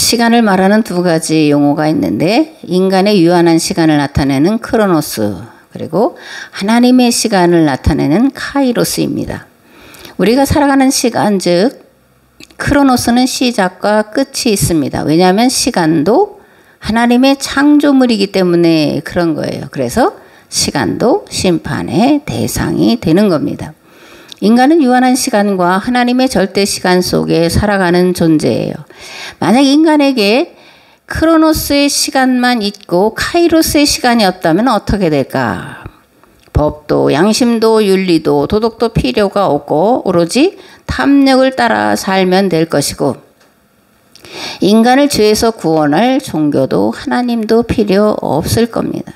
시간을 말하는 두 가지 용어가 있는데 인간의 유한한 시간을 나타내는 크로노스, 그리고 하나님의 시간을 나타내는 카이로스입니다. 우리가 살아가는 시간, 즉 크로노스는 시작과 끝이 있습니다. 왜냐하면 시간도 하나님의 창조물이기 때문에 그런 거예요. 그래서 시간도 심판의 대상이 되는 겁니다. 인간은 유한한 시간과 하나님의 절대 시간 속에 살아가는 존재예요. 만약 인간에게 크로노스의 시간만 있고 카이로스의 시간이 없다면 어떻게 될까? 법도 양심도 윤리도 도덕도 필요가 없고 오로지 탐욕을 따라 살면 될 것이고, 인간을 죄에서 구원할 종교도 하나님도 필요 없을 겁니다.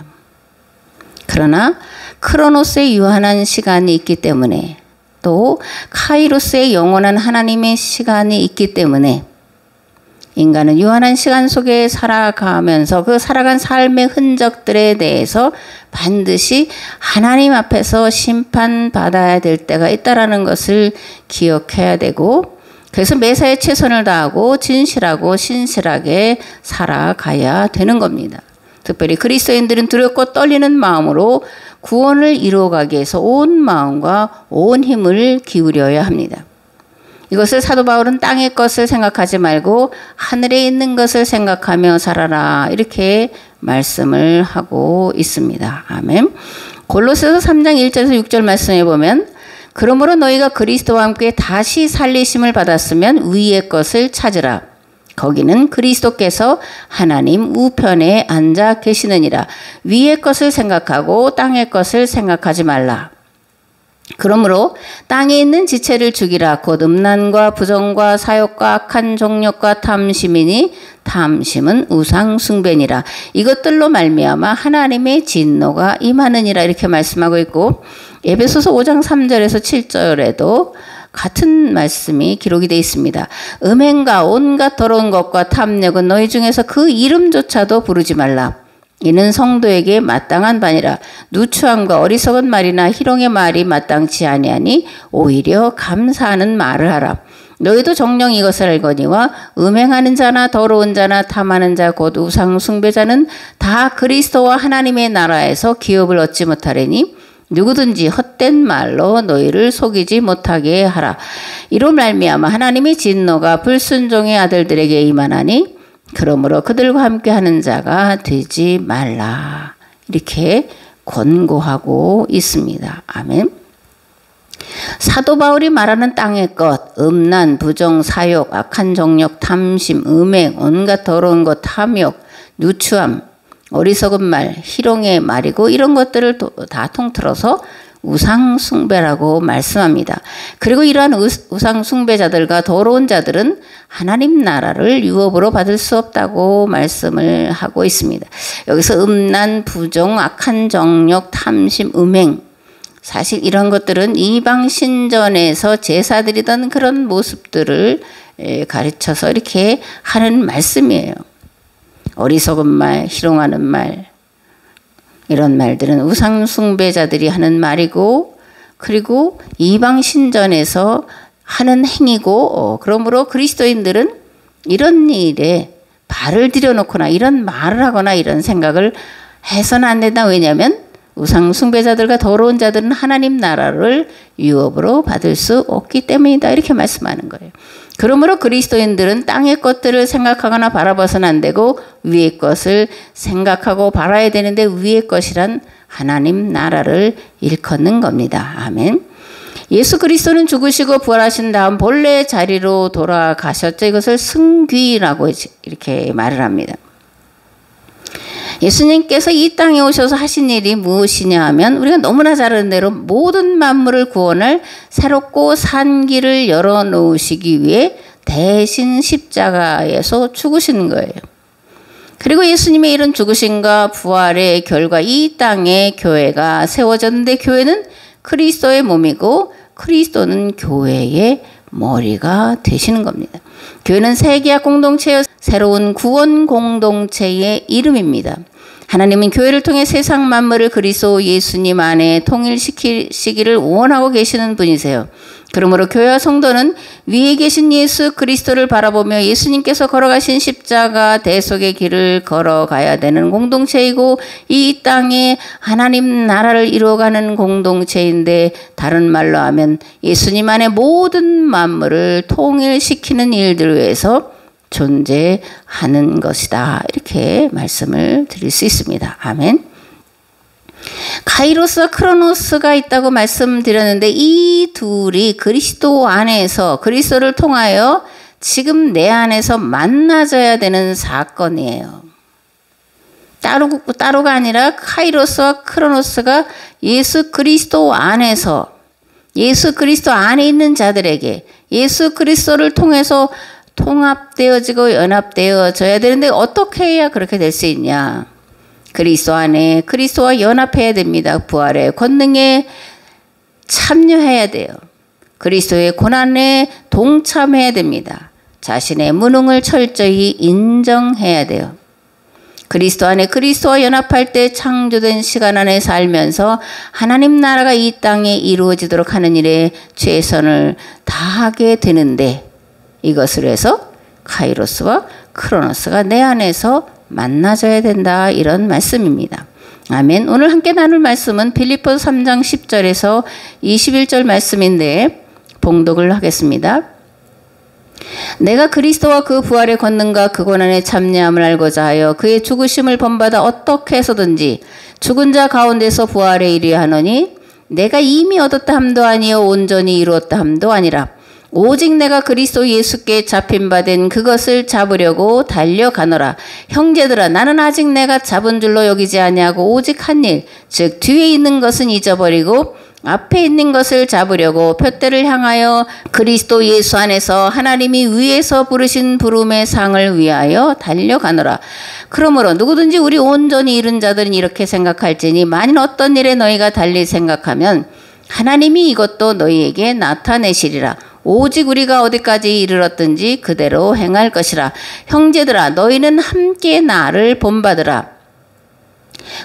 그러나 크로노스의 유한한 시간이 있기 때문에, 또 카이로스의 영원한 하나님의 시간이 있기 때문에 인간은 유한한 시간 속에 살아가면서 그 살아간 삶의 흔적들에 대해서 반드시 하나님 앞에서 심판받아야 될 때가 있다라는 것을 기억해야 되고, 그래서 매사에 최선을 다하고 진실하고 신실하게 살아가야 되는 겁니다. 특별히 그리스도인들은 두렵고 떨리는 마음으로 구원을 이루어가기 위해서 온 마음과 온 힘을 기울여야 합니다. 이것을 사도 바울은 땅의 것을 생각하지 말고 하늘에 있는 것을 생각하며 살아라, 이렇게 말씀을 하고 있습니다. 아멘. 골로새서 3장 1절에서 6절 말씀에 보면, 그러므로 너희가 그리스도와 함께 다시 살리심을 받았으면 위의 것을 찾으라. 거기는 그리스도께서 하나님 우편에 앉아 계시느니라. 위의 것을 생각하고 땅의 것을 생각하지 말라. 그러므로 땅에 있는 지체를 죽이라. 곧 음란과 부정과 사욕과 악한 정욕과 탐심이니 탐심은 우상 숭배니라. 이것들로 말미암아 하나님의 진노가 임하느니라, 이렇게 말씀하고 있고, 에베소서 5장 3절에서 7절에도 같은 말씀이 기록이 되어 있습니다. 음행과 온갖 더러운 것과 탐욕은 너희 중에서 그 이름조차도 부르지 말라. 이는 성도에게 마땅한 바니라. 누추함과 어리석은 말이나 희롱의 말이 마땅치 아니하니 오히려 감사하는 말을 하라. 너희도 정녕 이것을 알거니와 음행하는 자나 더러운 자나 탐하는 자 곧 우상 숭배자는 다 그리스도와 하나님의 나라에서 기업을 얻지 못하리니 누구든지 헛된 말로 너희를 속이지 못하게 하라. 이로 말미암아 하나님의 진노가 불순종의 아들들에게 임하나니 그러므로 그들과 함께하는 자가 되지 말라, 이렇게 권고하고 있습니다. 아멘. 사도 바울이 말하는 땅의 것, 음란, 부정, 사욕, 악한 정욕, 탐심, 음행, 온갖 더러운 것, 탐욕, 누추함, 어리석은 말, 희롱의 말이고, 이런 것들을 다 통틀어서 우상 숭배라고 말씀합니다. 그리고 이러한 우상 숭배자들과 더러운 자들은 하나님 나라를 유업으로 받을 수 없다고 말씀을 하고 있습니다. 여기서 음란, 부정, 악한 정욕, 탐심, 음행, 사실 이런 것들은 이방 신전에서 제사 드리던 그런 모습들을 가르쳐서 이렇게 하는 말씀이에요. 어리석은 말, 희롱하는 말, 이런 말들은 우상 숭배자들이 하는 말이고, 그리고 이방 신전에서 하는 행위고, 그러므로 그리스도인들은 이런 일에 발을 들여놓거나 이런 말을 하거나 이런 생각을 해서는 안 된다. 왜냐하면 우상 숭배자들과 더러운 자들은 하나님 나라를 유업으로 받을 수 없기 때문이다, 이렇게 말씀하는 거예요. 그러므로 그리스도인들은 땅의 것들을 생각하거나 바라봐서는 안 되고 위의 것을 생각하고 바라야 되는데, 위의 것이란 하나님 나라를 일컫는 겁니다. 아멘. 예수 그리스도는 죽으시고 부활하신 다음 본래 자리로 돌아가셨죠. 이것을 승귀라고 이렇게 말을 합니다. 예수님께서 이 땅에 오셔서 하신 일이 무엇이냐 하면, 우리가 너무나 잘 아는 대로 모든 만물을 구원할 새롭고 산 길을 열어놓으시기 위해 대신 십자가에서 죽으신 거예요. 그리고 예수님의 이런 죽으심과 부활의 결과 이 땅에 교회가 세워졌는데, 교회는 그리스도의 몸이고 그리스도는 교회의 머리가 되시는 겁니다. 교회는 세계화 공동체의 새로운 구원 공동체의 이름입니다. 하나님은 교회를 통해 세상 만물을 그리스도 예수님 안에 통일시키시기를 원하고 계시는 분이세요. 그러므로 교회와 성도는 위에 계신 예수 그리스도를 바라보며 예수님께서 걸어가신 십자가 대속의 길을 걸어가야 되는 공동체이고 이 땅에 하나님 나라를 이루어가는 공동체인데 다른 말로 하면 예수님 안에 모든 만물을 통일시키는 일들을 위해서 존재하는 것이다. 이렇게 말씀을 드릴 수 있습니다. 아멘. 카이로스와 크로노스가 있다고 말씀드렸는데 이 둘이 그리스도 안에서 그리스도를 통하여 지금 내 안에서 만나져야 되는 사건이에요. 따로가 아니라 카이로스와 크로노스가 예수 그리스도 안에서 예수 그리스도 안에 있는 자들에게 예수 그리스도를 통해서 통합되어지고 연합되어져야 되는데 어떻게 해야 그렇게 될 수 있냐? 그리스도 안에 그리스도와 연합해야 됩니다. 부활의 권능에 참여해야 돼요. 그리스도의 고난에 동참해야 됩니다. 자신의 무능을 철저히 인정해야 돼요. 그리스도 안에 그리스도와 연합할 때 창조된 시간 안에 살면서 하나님 나라가 이 땅에 이루어지도록 하는 일에 최선을 다하게 되는데 이것을 해서 카이로스와 크로노스가 내 안에서 만나져야 된다. 이런 말씀입니다. 아멘. 오늘 함께 나눌 말씀은 빌립보서 3장 10절에서 21절 말씀인데 봉독을 하겠습니다. 내가 그리스도와 그 부활의 권능과 그 고난의 참여함을 알고자 하여 그의 죽으심을 본받아 어떻게 해서든지 죽은 자 가운데서 부활에 이르려 하노니 내가 이미 얻었다 함도 아니요 온전히 이루었다 함도 아니라 오직 내가 그리스도 예수께 잡힌 바 된 그것을 잡으려고 달려가노라. 형제들아 나는 아직 내가 잡은 줄로 여기지 아니하고 오직 한 일 즉 뒤에 있는 것은 잊어버리고 앞에 있는 것을 잡으려고 푯대를 향하여 그리스도 예수 안에서 하나님이 위에서 부르신 부름의 상을 위하여 달려가노라. 그러므로 누구든지 우리 온전히 이른 자들은 이렇게 생각할지니 만일 어떤 일에 너희가 달리 생각하면 하나님이 이것도 너희에게 나타내시리라. 오직 우리가 어디까지 이르렀든지 그대로 행할 것이라. 형제들아 너희는 함께 나를 본받으라.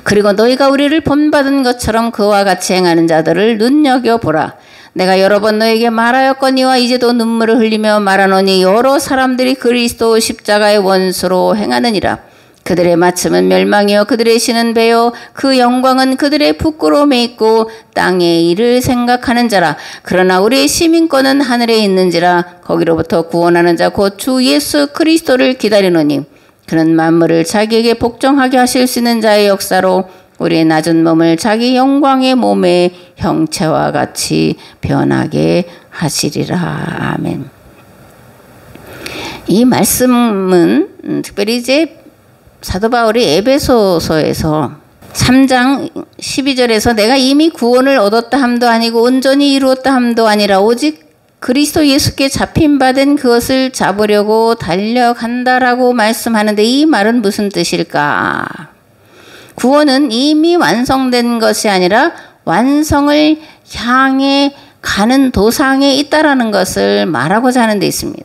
그리고 너희가 우리를 본받은 것처럼 그와 같이 행하는 자들을 눈여겨보라. 내가 여러 번 너에게 말하였거니와 이제도 눈물을 흘리며 말하노니 여러 사람들이 그리스도 십자가의 원수로 행하느니라. 그들의 마침은 멸망이요 그들의 신은 배요 그 영광은 그들의 부끄러움에 있고 땅의 일을 생각하는 자라. 그러나 우리의 시민권은 하늘에 있는지라. 거기로부터 구원하는 자 곧 주 예수 그리스도를 기다리노니 그는 만물을 자기에게 복종하게 하실 수 있는 자의 역사로 우리의 낮은 몸을 자기 영광의 몸의 형체와 같이 변하게 하시리라. 아멘. 이 말씀은 특별히 이제 사도 바울이 에베소서에서 3장 12절에서 내가 이미 구원을 얻었다 함도 아니고 온전히 이루었다 함도 아니라 오직 그리스도 예수께 잡힌 바 된 그것을 잡으려고 달려간다라고 말씀하는데 이 말은 무슨 뜻일까? 구원은 이미 완성된 것이 아니라 완성을 향해 가는 도상에 있다라는 것을 말하고자 하는 데 있습니다.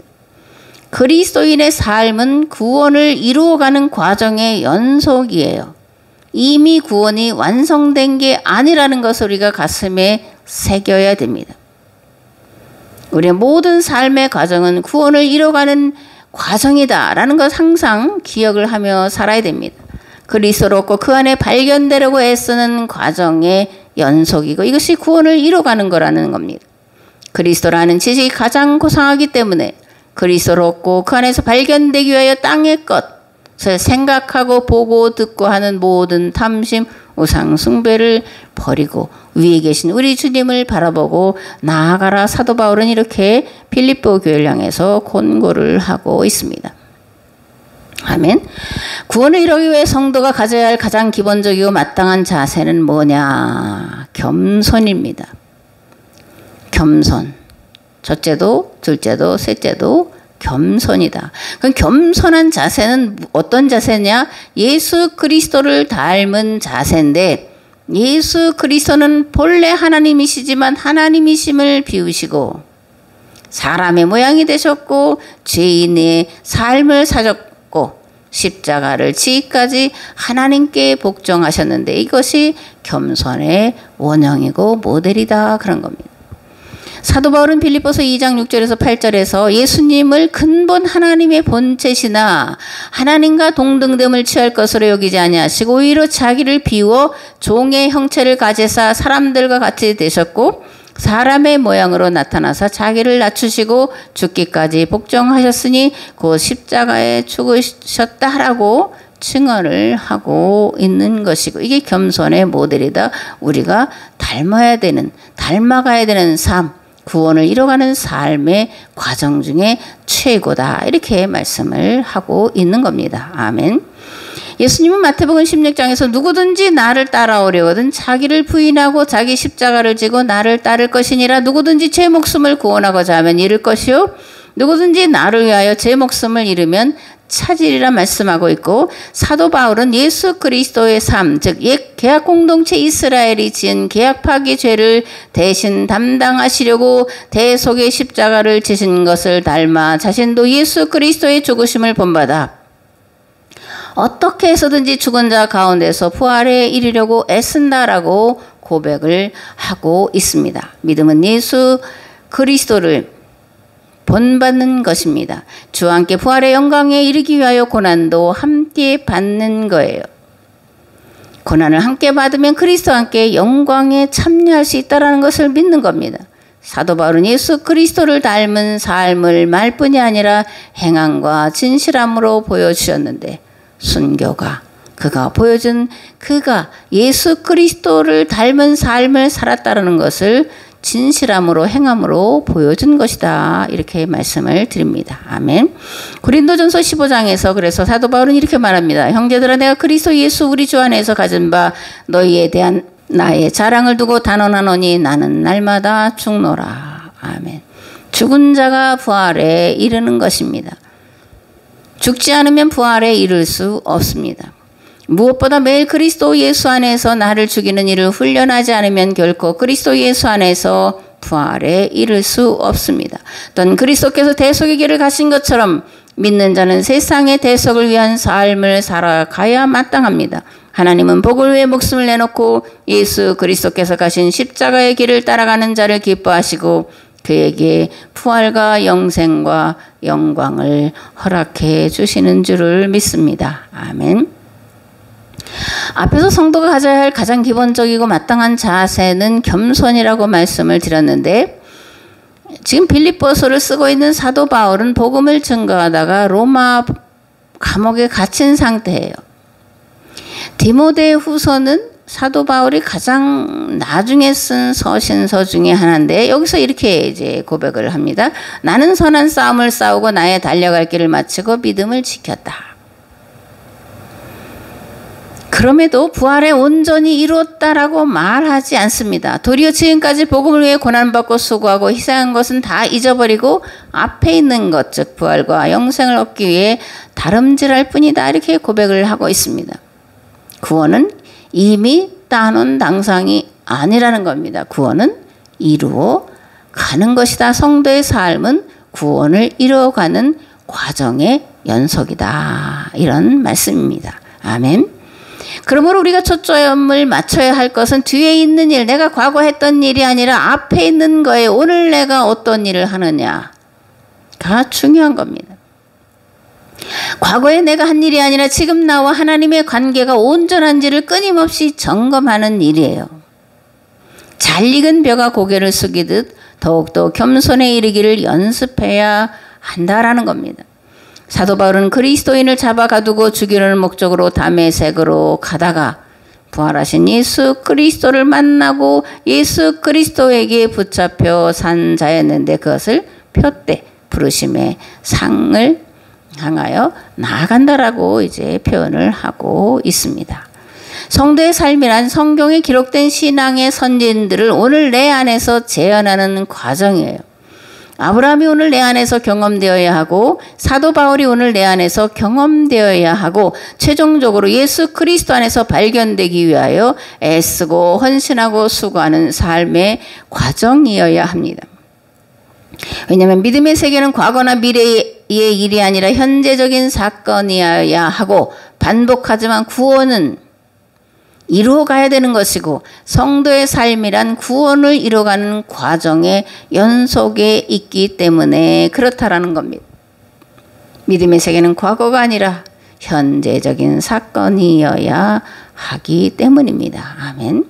그리스도인의 삶은 구원을 이루어가는 과정의 연속이에요. 이미 구원이 완성된 게 아니라는 것을 우리가 가슴에 새겨야 됩니다. 우리의 모든 삶의 과정은 구원을 이뤄가는 과정이다라는 것 항상 기억을 하며 살아야 됩니다. 그리스도를 얻고 그 안에 발견되려고 애쓰는 과정의 연속이고 이것이 구원을 이뤄가는 거라는 겁니다. 그리스도라는 지식이 가장 고상하기 때문에 그리스도를 얻고 그 안에서 발견되기 위하여 땅의 것을 생각하고 보고 듣고 하는 모든 탐심, 우상 숭배를 버리고 위에 계신 우리 주님을 바라보고 나아가라. 사도 바울은 이렇게 빌립보 교회를 향해서 권고를 하고 있습니다. 아멘. 구원을 이루기 위해 성도가 가져야 할 가장 기본적이고 마땅한 자세는 뭐냐? 겸손입니다. 겸손. 첫째도 둘째도 셋째도 겸손이다. 그럼 겸손한 자세는 어떤 자세냐? 예수 그리스도를 닮은 자세인데 예수 그리스도는 본래 하나님이시지만 하나님이심을 비우시고 사람의 모양이 되셨고 죄인의 삶을 사셨고 십자가를 지기까지 하나님께 복종하셨는데 이것이 겸손의 원형이고 모델이다 그런 겁니다. 사도 바울은 빌립보서 2장 6절에서 8절에서 예수님을 근본 하나님의 본체시나 하나님과 동등됨을 취할 것으로 여기지 아니하시고 오히려 자기를 비워 종의 형체를 가지사 사람들과 같이 되셨고 사람의 모양으로 나타나사 자기를 낮추시고 죽기까지 복종하셨으니 곧 십자가에 죽으셨다라고 증언을 하고 있는 것이고 이게 겸손의 모델이다. 우리가 닮아가야 되는 삶, 구원을 이뤄가는 삶의 과정 중에 최고다. 이렇게 말씀을 하고 있는 겁니다. 아멘. 예수님은 마태복음 16장에서 누구든지 나를 따라오려거든 자기를 부인하고 자기 십자가를 지고 나를 따를 것이니라. 누구든지 제 목숨을 구원하고자 하면 잃을 것이요 누구든지 나를 위하여 제 목숨을 잃으면 찾으리라 말씀하고 있고, 사도 바울은 예수 그리스도의 삶, 즉 옛 계약 공동체 이스라엘이 지은 계약 파기 죄를 대신 담당하시려고 대속의 십자가를 지신 것을 닮아 자신도 예수 그리스도의 죽으심을 본받아 어떻게 해서든지 죽은 자 가운데서 부활에 이르려고 애쓴다라고 고백을 하고 있습니다. 믿음은 예수 그리스도를 본받는 것입니다. 주와 함께 부활의 영광에 이르기 위하여 고난도 함께 받는 거예요. 고난을 함께 받으면 그리스도와 함께 영광에 참여할 수 있다는 것을 믿는 겁니다. 사도 바울은 예수 그리스도를 닮은 삶을 말뿐이 아니라 행함과 진실함으로 보여주셨는데, 순교가 그가 예수 그리스도를 닮은 삶을 살았다는 것을 진실함으로 행함으로 보여준 것이다. 이렇게 말씀을 드립니다. 아멘. 고린도전서 15장에서 그래서 사도 바울은 이렇게 말합니다. 형제들아, 내가 그리스도 예수 우리 주 안에서 가진 바 너희에 대한 나의 자랑을 두고 단언하노니 나는 날마다 죽노라. 아멘. 죽은 자가 부활에 이르는 것입니다. 죽지 않으면 부활에 이를 수 없습니다. 무엇보다 매일 그리스도 예수 안에서 나를 죽이는 일을 훈련하지 않으면 결코 그리스도 예수 안에서 부활에 이를 수 없습니다. 또한 그리스도께서 대속의 길을 가신 것처럼 믿는 자는 세상의 대속을 위한 삶을 살아가야 마땅합니다. 하나님은 복을 위해 목숨을 내놓고 예수 그리스도께서 가신 십자가의 길을 따라가는 자를 기뻐하시고 그에게 부활과 영생과 영광을 허락해 주시는 줄을 믿습니다. 아멘. 앞에서 성도가 가져야 할 가장 기본적이고 마땅한 자세는 겸손이라고 말씀을 드렸는데, 지금 빌립보서를 쓰고 있는 사도 바울은 복음을 증거하다가 로마 감옥에 갇힌 상태예요. 디모데 후서는 사도 바울이 가장 나중에 쓴 서신서 중에 하나인데, 여기서 이렇게 이제 고백을 합니다. 나는 선한 싸움을 싸우고 나의 달려갈 길을 마치고 믿음을 지켰다. 그럼에도 부활에 온전히 이루었다라고 말하지 않습니다. 도리어 지금까지 복음을 위해 고난받고 수고하고 희생한 것은 다 잊어버리고 앞에 있는 것, 즉 부활과 영생을 얻기 위해 다름질할 뿐이다. 이렇게 고백을 하고 있습니다. 구원은 이미 따놓은 당상이 아니라는 겁니다. 구원은 이루어 가는 것이다. 성도의 삶은 구원을 이루어가는 과정의 연속이다. 이런 말씀입니다. 아멘. 그러므로 우리가 초점을 맞춰야 할 것은 뒤에 있는 일, 내가 과거 했던 일이 아니라 앞에 있는 거에 오늘 내가 어떤 일을 하느냐가 중요한 겁니다. 과거에 내가 한 일이 아니라 지금 나와 하나님의 관계가 온전한지를 끊임없이 점검하는 일이에요. 잘 익은 벼가 고개를 숙이듯 더욱더 겸손에 이르기를 연습해야 한다라는 겁니다. 사도 바울은 그리스도인을 잡아가두고 죽이려는 목적으로 다메섹으로 가다가 부활하신 예수 그리스도를 만나고 예수 그리스도에게 붙잡혀 산 자였는데, 그것을 표대 부르심의 상을 향하여 나아간다라고 이제 표현을 하고 있습니다. 성도의 삶이란 성경에 기록된 신앙의 선진들을 오늘 내 안에서 재현하는 과정이에요. 아브라함이 오늘 내 안에서 경험되어야 하고, 사도 바울이 오늘 내 안에서 경험되어야 하고, 최종적으로 예수 그리스도 안에서 발견되기 위하여 애쓰고 헌신하고 수고하는 삶의 과정이어야 합니다. 왜냐하면 믿음의 세계는 과거나 미래의 일이 아니라 현재적인 사건이어야 하고 반복하지만 구원은 이루어가야 되는 것이고 성도의 삶이란 구원을 이루어가는 과정의 연속에 있기 때문에 그렇다라는 겁니다. 믿음의 세계는 과거가 아니라 현재적인 사건이어야 하기 때문입니다. 아멘.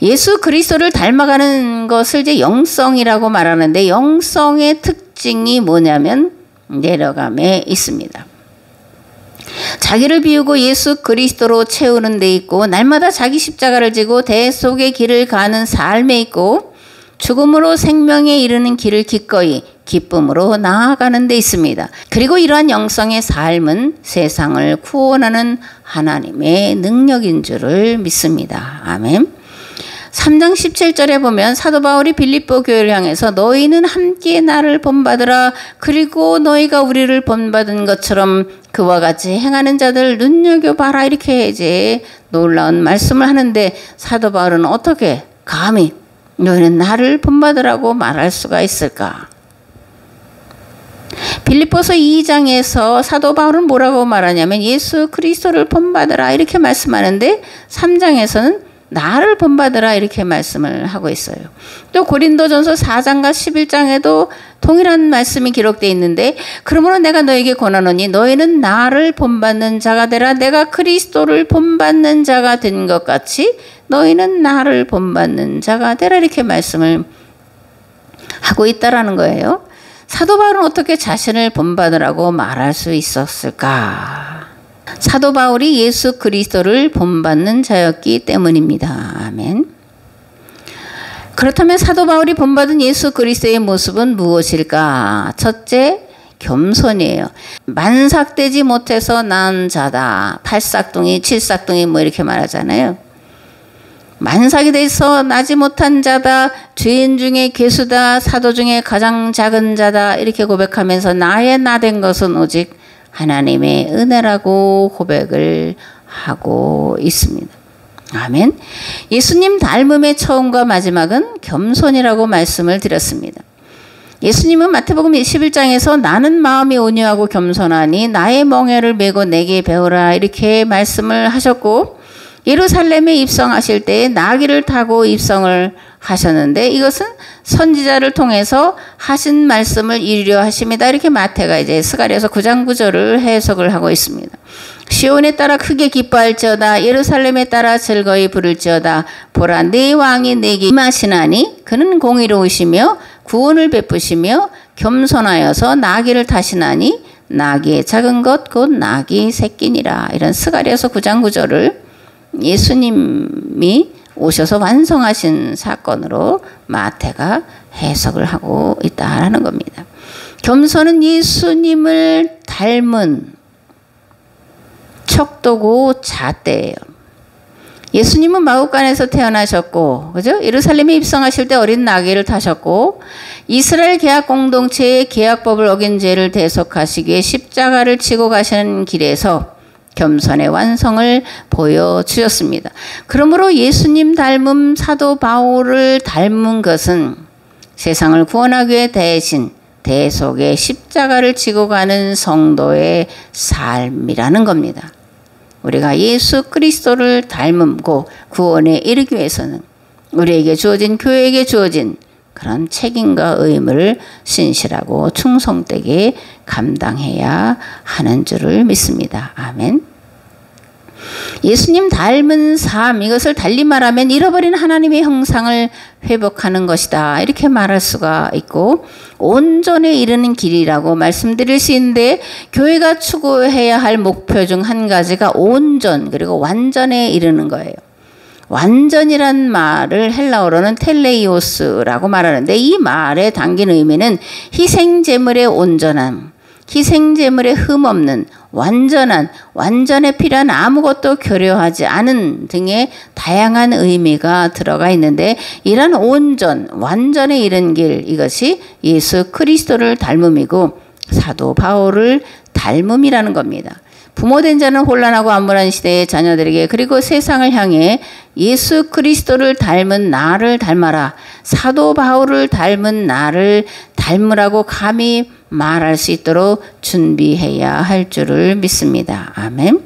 예수 그리스도를 닮아가는 것을 이제 영성이라고 말하는데 영성의 특징이 뭐냐면 내려감에 있습니다. 자기를 비우고 예수 그리스도로 채우는 데 있고 날마다 자기 십자가를 지고 대속의 길을 가는 삶에 있고 죽음으로 생명에 이르는 길을 기꺼이 기쁨으로 나아가는 데 있습니다. 그리고 이러한 영성의 삶은 세상을 구원하는 하나님의 능력인 줄을 믿습니다. 아멘. 3장 17절에 보면 사도 바울이 빌립보 교회를 향해서 너희는 함께 나를 본받으라. 그리고 너희가 우리를 본받은 것처럼 그와 같이 행하는 자들 눈여겨봐라. 이렇게 이제 놀라운 말씀을 하는데 사도 바울은 어떻게 감히 너희는 나를 본받으라고 말할 수가 있을까? 빌립보서 2장에서 사도 바울은 뭐라고 말하냐면 예수 그리스도를 본받으라 이렇게 말씀하는데 3장에서는 나를 본받으라 이렇게 말씀을 하고 있어요. 또 고린도전서 4장과 11장에도 동일한 말씀이 기록되어 있는데 그러므로 내가 너에게 권하노니 너희는 나를 본받는 자가 되라. 내가 그리스도를 본받는 자가 된 것 같이 너희는 나를 본받는 자가 되라 이렇게 말씀을 하고 있다라는 거예요. 사도 바울은 어떻게 자신을 본받으라고 말할 수 있었을까? 사도 바울이 예수 그리스도를 본받는 자였기 때문입니다. 아멘. 그렇다면 사도 바울이 본받은 예수 그리스도의 모습은 무엇일까? 첫째, 겸손이에요. 만삭되지 못해서 난 자다. 8싹둥이, 7싹둥이 뭐 이렇게 말하잖아요. 만삭이 돼서 나지 못한 자다. 죄인 중에 괴수다. 사도 중에 가장 작은 자다. 이렇게 고백하면서 나의 나된 것은 오직 하나님의 은혜라고 고백을 하고 있습니다. 아멘. 예수님 닮음의 처음과 마지막은 겸손이라고 말씀을 드렸습니다. 예수님은 마태복음 21장에서 나는 마음이 온유하고 겸손하니 나의 멍에를 메고 내게 배우라 이렇게 말씀을 하셨고 예루살렘에 입성하실 때 나귀를 타고 입성을 하셨는데 이것은 선지자를 통해서 하신 말씀을 이루려 하십니다. 이렇게 마태가 이제 스가랴서 9장 9절을 해석을 하고 있습니다. 시온에 따라 크게 기뻐할지어다 예루살렘에 따라 즐거이 부를지어다 보라 내 왕이 내게 임하시나니 그는 공의로우시며 구원을 베푸시며 겸손하여서 나귀를 타시나니 나귀의 작은 것 곧 나귀 새끼니라. 이런 스가랴서 9장 9절을 예수님이 오셔서 완성하신 사건으로 마태가 해석을 하고 있다라는 겁니다. 겸손은 예수님을 닮은 척도고 잣대예요. 예수님은 마구간에서 태어나셨고, 그죠? 예루살렘에 입성하실 때 어린 나귀를 타셨고, 이스라엘 계약 공동체의 계약법을 어긴 죄를 대속하시기 위해 십자가를 치고 가시는 길에서 겸손의 완성을 보여주셨습니다. 그러므로 예수님 닮은 사도 바울을 닮은 것은 세상을 구원하기 위해 대신 대속의 십자가를 지고 가는 성도의 삶이라는 겁니다. 우리가 예수 그리스도를 닮고 구원에 이르기 위해서는 우리에게 주어진 교회에게 주어진 그런 책임과 의무를 신실하고 충성되게 감당해야 하는 줄을 믿습니다. 아멘. 예수님 닮은 삶, 이것을 달리 말하면 잃어버린 하나님의 형상을 회복하는 것이다. 이렇게 말할 수가 있고 온전에 이르는 길이라고 말씀드릴 수 있는데 교회가 추구해야 할 목표 중 한 가지가 온전 그리고 완전에 이르는 거예요. 완전이란 말을 헬라어로는 텔레이오스라고 말하는데 이 말에 담긴 의미는 희생제물의 온전함, 희생제물의 흠없는 완전에 필요한 아무것도 교류하지 않은 등의 다양한 의미가 들어가 있는데 이런 온전, 완전에 이른 길 이것이 예수 그리스도를 닮음이고 사도 바울을 닮음이라는 겁니다. 부모된 자는 혼란하고 암울한 시대의 자녀들에게 그리고 세상을 향해 예수 그리스도를 닮은 나를 닮아라. 사도 바울을 닮은 나를 닮으라고 감히 말할 수 있도록 준비해야 할 줄을 믿습니다. 아멘.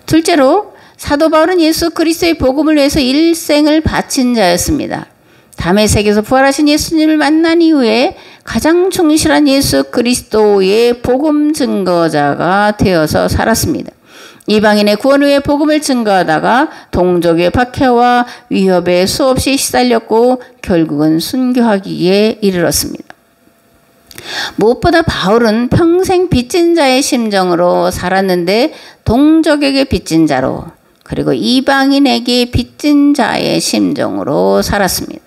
둘째로 사도 바울은 예수 그리스도의 복음을 위해서 일생을 바친 자였습니다. 다메섹에서 부활하신 예수님을 만난 이후에 가장 충실한 예수 그리스도의 복음 증거자가 되어서 살았습니다. 이방인의 구원 후에 복음을 증거하다가 동족의 박해와 위협에 수없이 시달렸고 결국은 순교하기에 이르렀습니다. 무엇보다 바울은 평생 빚진 자의 심정으로 살았는데 동족에게 빚진 자로 그리고 이방인에게 빚진 자의 심정으로 살았습니다.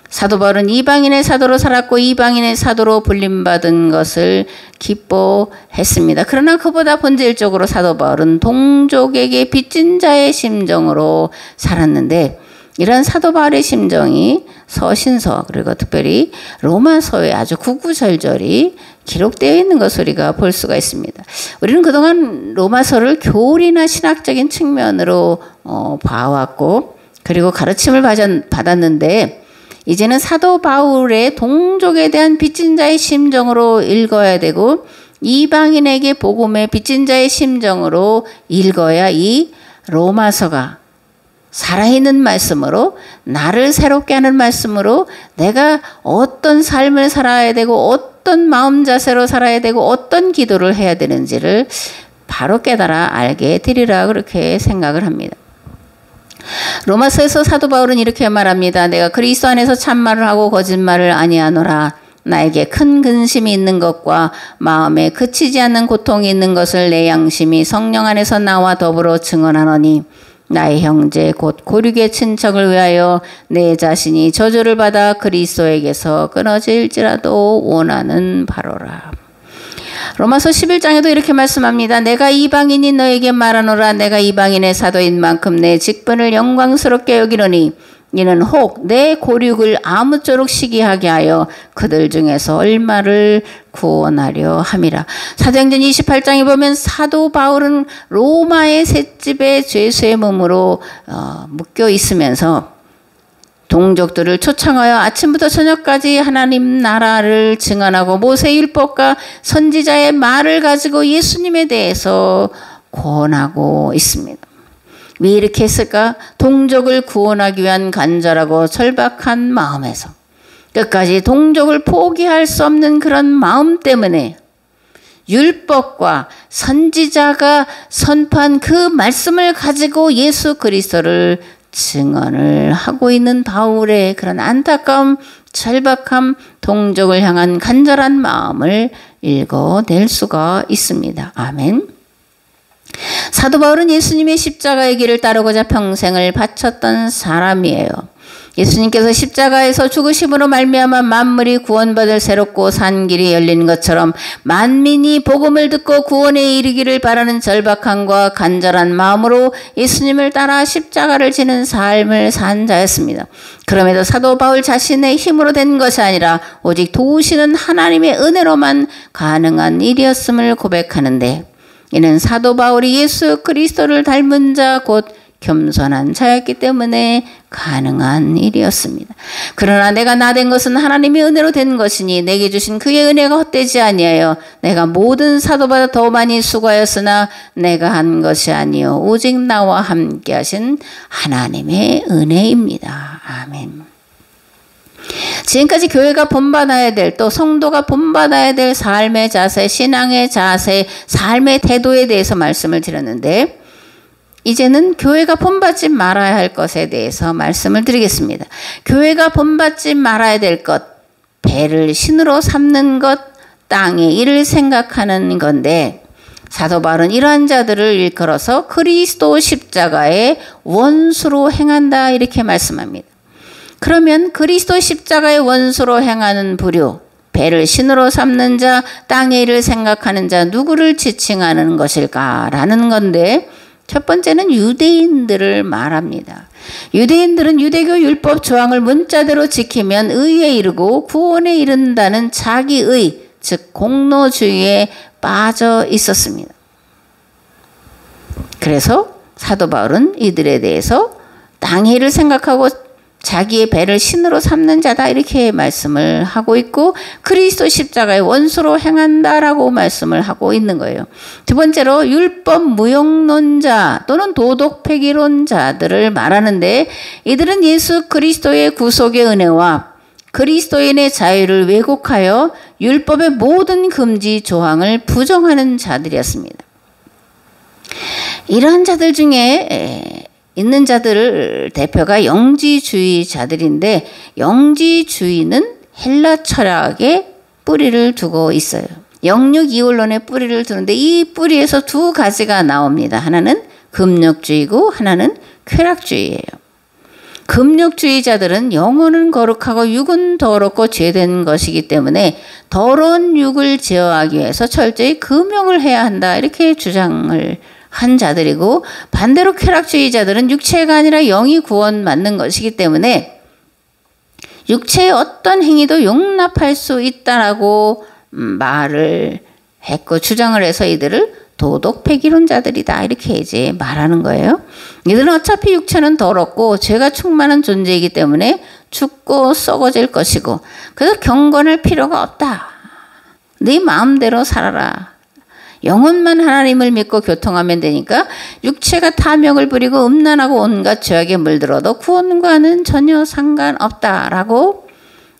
사도 바울은 이방인의 사도로 살았고 이방인의 사도로 불림받은 것을 기뻐했습니다. 그러나 그보다 본질적으로 사도 바울은 동족에게 빚진 자의 심정으로 살았는데 이런 사도 바울의 심정이 서신서 그리고 특별히 로마서에 아주 구구절절히 기록되어 있는 것을 우리가 볼 수가 있습니다. 우리는 그동안 로마서를 교리나 신학적인 측면으로 봐왔고 그리고 가르침을 받았는데 이제는 사도 바울의 동족에 대한 빚진 자의 심정으로 읽어야 되고 이방인에게 복음의 빚진 자의 심정으로 읽어야 이 로마서가 살아있는 말씀으로 나를 새롭게 하는 말씀으로 내가 어떤 삶을 살아야 되고 어떤 마음 자세로 살아야 되고 어떤 기도를 해야 되는지를 바로 깨달아 알게 되리라 그렇게 생각을 합니다. 로마서에서 사도 바울은 이렇게 말합니다. 내가 그리스도 안에서 참말을 하고 거짓말을 아니하노라. 나에게 큰 근심이 있는 것과 마음에 그치지 않는 고통이 있는 것을 내 양심이 성령 안에서 나와 더불어 증언하노니 나의 형제 곧 고륙의 친척을 위하여 내 자신이 저주를 받아 그리스도에게서 끊어질지라도 원하는 바로라. 로마서 11장에도 이렇게 말씀합니다. 내가 이방인이 너에게 말하노라. 내가 이방인의 사도인 만큼 내 직분을 영광스럽게 여기노니 이는 혹 내 고륙을 아무쪼록 시기하게 하여 그들 중에서 얼마를 구원하려 함이라. 사도행전 28장에 보면 사도 바울은 로마의 셋집의 죄수의 몸으로 묶여 있으면서 동족들을 초청하여 아침부터 저녁까지 하나님 나라를 증언하고 모세의 율법과 선지자의 말을 가지고 예수님에 대해서 권하고 있습니다. 왜 이렇게 했을까? 동족을 구원하기 위한 간절하고 절박한 마음에서 끝까지 동족을 포기할 수 없는 그런 마음 때문에 율법과 선지자가 선포한 그 말씀을 가지고 예수 그리스도를 증언을 하고 있는 바울의 그런 안타까움, 절박함, 동족을 향한 간절한 마음을 읽어낼 수가 있습니다. 아멘. 사도 바울은 예수님의 십자가의 길을 따르고자 평생을 바쳤던 사람이에요. 예수님께서 십자가에서 죽으심으로 말미암아 만물이 구원받을 새롭고 산 길이 열린 것처럼 만민이 복음을 듣고 구원에 이르기를 바라는 절박함과 간절한 마음으로 예수님을 따라 십자가를 지는 삶을 산 자였습니다. 그럼에도 사도 바울 자신의 힘으로 된 것이 아니라 오직 도우시는 하나님의 은혜로만 가능한 일이었음을 고백하는데 이는 사도 바울이 예수 그리스도를 닮은 자 곧 겸손한 자였기 때문에 가능한 일이었습니다. 그러나 내가 나 된 것은 하나님의 은혜로 된 것이니 내게 주신 그의 은혜가 헛되지 아니하여 내가 모든 사도보다 더 많이 수고하였으나 내가 한 것이 아니요 오직 나와 함께 하신 하나님의 은혜입니다. 아멘. 지금까지 교회가 본받아야 될 또 성도가 본받아야 될 삶의 자세, 신앙의 자세, 삶의 태도에 대해서 말씀을 드렸는데 이제는 교회가 본받지 말아야 할 것에 대해서 말씀을 드리겠습니다. 교회가 본받지 말아야 될 것, 배를 신으로 삼는 것, 땅의 일을 생각하는 건데 사도 바울은 이러한 자들을 일컬어서 그리스도 십자가의 원수로 행한다 이렇게 말씀합니다. 그러면 그리스도 십자가의 원수로 행하는 부류, 배를 신으로 삼는 자, 땅의 일을 생각하는 자 누구를 지칭하는 것일까라는 건데 첫 번째는 유대인들을 말합니다. 유대인들은 유대교 율법 조항을 문자대로 지키면 의에 이르고 구원에 이른다는 자기의, 즉 공로주의에 빠져 있었습니다. 그래서 사도 바울은 이들에 대해서 땅의 일을 생각하고 자기의 배를 신으로 삼는 자다 이렇게 말씀을 하고 있고 그리스도 십자가의 원수로 행한다라고 말씀을 하고 있는 거예요. 두 번째로 율법 무용론자 또는 도덕 폐기론자들을 말하는데 이들은 예수 그리스도의 구속의 은혜와 그리스도인의 자유를 왜곡하여 율법의 모든 금지 조항을 부정하는 자들이었습니다. 이러한 자들 중에 있는 자들 대표가 영지주의자들인데 영지주의는 헬라 철학에 뿌리를 두고 있어요. 영육 이원론에 뿌리를 두는데 이 뿌리에서 두 가지가 나옵니다. 하나는 금욕주의고 하나는 쾌락주의예요. 금욕주의자들은 영혼은 거룩하고 육은 더럽고 죄된 것이기 때문에 더러운 육을 제어하기 위해서 철저히 금욕을 해야 한다 이렇게 주장을 한 자들이고 반대로 쾌락주의자들은 육체가 아니라 영이 구원받는 것이기 때문에 육체의 어떤 행위도 용납할 수 있다라고 말을 했고 주장을 해서 이들을 도덕 폐기론자들이다 이렇게 이제 말하는 거예요. 이들은 어차피 육체는 더럽고 죄가 충만한 존재이기 때문에 죽고 썩어질 것이고 그래서 경건할 필요가 없다. 네 마음대로 살아라. 영혼만 하나님을 믿고 교통하면 되니까 육체가 탐욕을 부리고 음란하고 온갖 죄악에 물들어도 구원과는 전혀 상관없다라고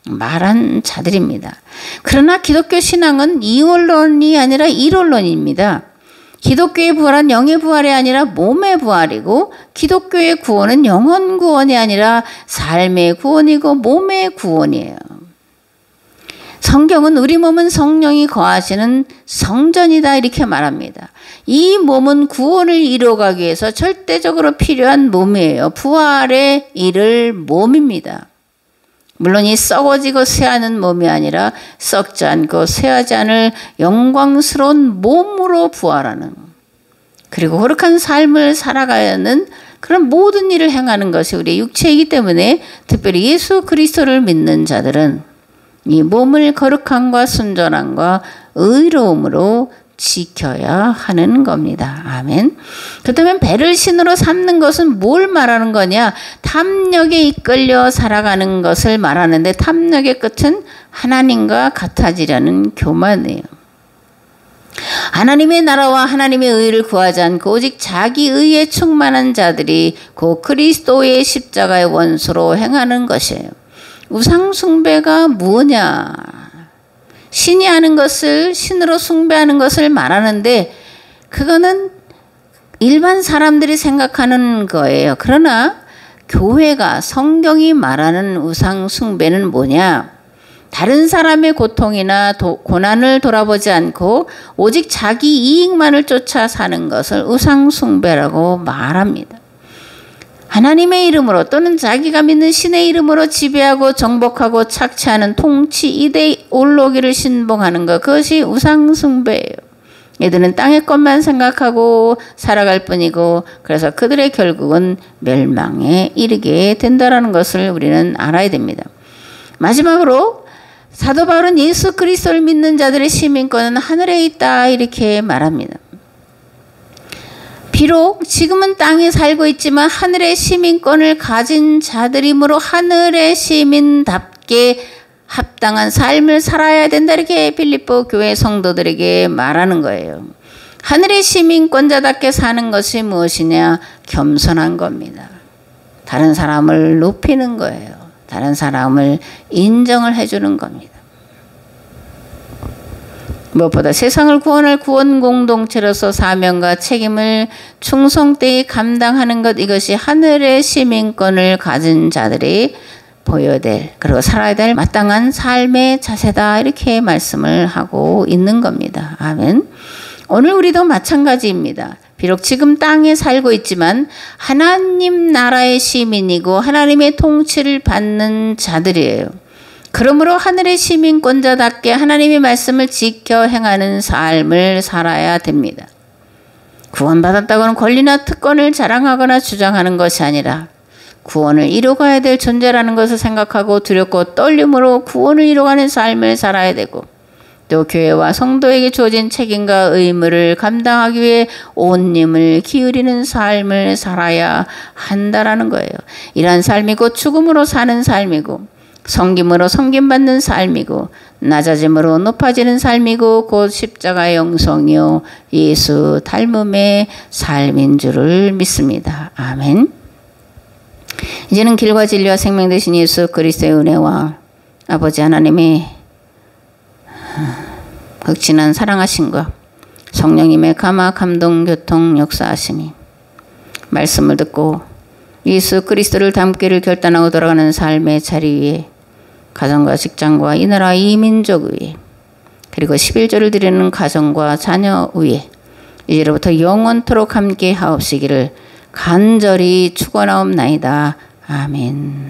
말한 자들입니다. 그러나 기독교 신앙은 이원론이 아니라 일원론입니다. 기독교의 부활은 영의 부활이 아니라 몸의 부활이고 기독교의 구원은 영혼 구원이 아니라 삶의 구원이고 몸의 구원이에요. 성경은 우리 몸은 성령이 거하시는 성전이다 이렇게 말합니다. 이 몸은 구원을 이루어가기 위해서 절대적으로 필요한 몸이에요. 부활에 이를 몸입니다. 물론 이 썩어지고 쇠하는 몸이 아니라 썩지 않고 쇠하지 않을 영광스러운 몸으로 부활하는 그리고 거룩한 삶을 살아가는 그런 모든 일을 행하는 것이 우리의 육체이기 때문에 특별히 예수 그리스도를 믿는 자들은 이 몸을 거룩함과 순전함과 의로움으로 지켜야 하는 겁니다. 아멘. 그렇다면 배를 신으로 삼는 것은 뭘 말하는 거냐? 탐욕에 이끌려 살아가는 것을 말하는데 탐욕의 끝은 하나님과 같아지려는 교만이에요. 하나님의 나라와 하나님의 의를 구하지 않고 오직 자기 의에 충만한 자들이 곧 그리스도의 십자가의 원수로 행하는 것이에요. 우상 숭배가 뭐냐? 신이 하는 것을 신으로 숭배하는 것을 말하는데 그거는 일반 사람들이 생각하는 거예요. 그러나 교회가 성경이 말하는 우상 숭배는 뭐냐? 다른 사람의 고통이나 고난을 돌아보지 않고 오직 자기 이익만을 쫓아 사는 것을 우상 숭배라고 말합니다. 하나님의 이름으로 또는 자기가 믿는 신의 이름으로 지배하고 정복하고 착취하는 통치 이데올로기를 신봉하는 것 그것이 우상 숭배예요. 얘들은 땅의 것만 생각하고 살아갈 뿐이고 그래서 그들의 결국은 멸망에 이르게 된다는 것을 우리는 알아야 됩니다. 마지막으로 사도 바울은 예수 그리스도를 믿는 자들의 시민권은 하늘에 있다 이렇게 말합니다. 비록 지금은 땅에 살고 있지만 하늘의 시민권을 가진 자들이므로 하늘의 시민답게 합당한 삶을 살아야 된다 이렇게 빌립보 교회 성도들에게 말하는 거예요. 하늘의 시민권자답게 사는 것이 무엇이냐? 겸손한 겁니다. 다른 사람을 높이는 거예요. 다른 사람을 인정을 해주는 겁니다. 무엇보다 세상을 구원할 구원 공동체로서 사명과 책임을 충성되이 감당하는 것 이것이 하늘의 시민권을 가진 자들이 보여야 될 그리고 살아야 될 마땅한 삶의 자세다 이렇게 말씀을 하고 있는 겁니다. 아멘. 오늘 우리도 마찬가지입니다. 비록 지금 땅에 살고 있지만 하나님 나라의 시민이고 하나님의 통치를 받는 자들이에요. 그러므로 하늘의 시민권자답게 하나님의 말씀을 지켜 행하는 삶을 살아야 됩니다. 구원받았다고는 권리나 특권을 자랑하거나 주장하는 것이 아니라 구원을 이루어가야 될 존재라는 것을 생각하고 두렵고 떨림으로 구원을 이루어가는 삶을 살아야 되고 또 교회와 성도에게 주어진 책임과 의무를 감당하기 위해 온 힘을 기울이는 삶을 살아야 한다라는 거예요. 이러한 삶이 곧 죽음으로 사는 삶이고 섬김으로 섬김받는 삶이고 낮아짐으로 높아지는 삶이고 곧 십자가의 영성이요 예수 닮음의 삶인 줄을 믿습니다. 아멘. 이제는 길과 진리와 생명 되신 예수 그리스도의 은혜와 아버지 하나님의 극진한 사랑하심과 성령님의 감화 감동 교통 역사하심이 말씀을 듣고 예수 그리스도를 닮기를 결단하고 돌아가는 삶의 자리 위에 가정과 직장과 이 나라 이 민족 위에 그리고 11조를 드리는 가정과 자녀 위에 이제로부터 영원토록 함께 하옵시기를 간절히 축원하옵나이다. 아멘.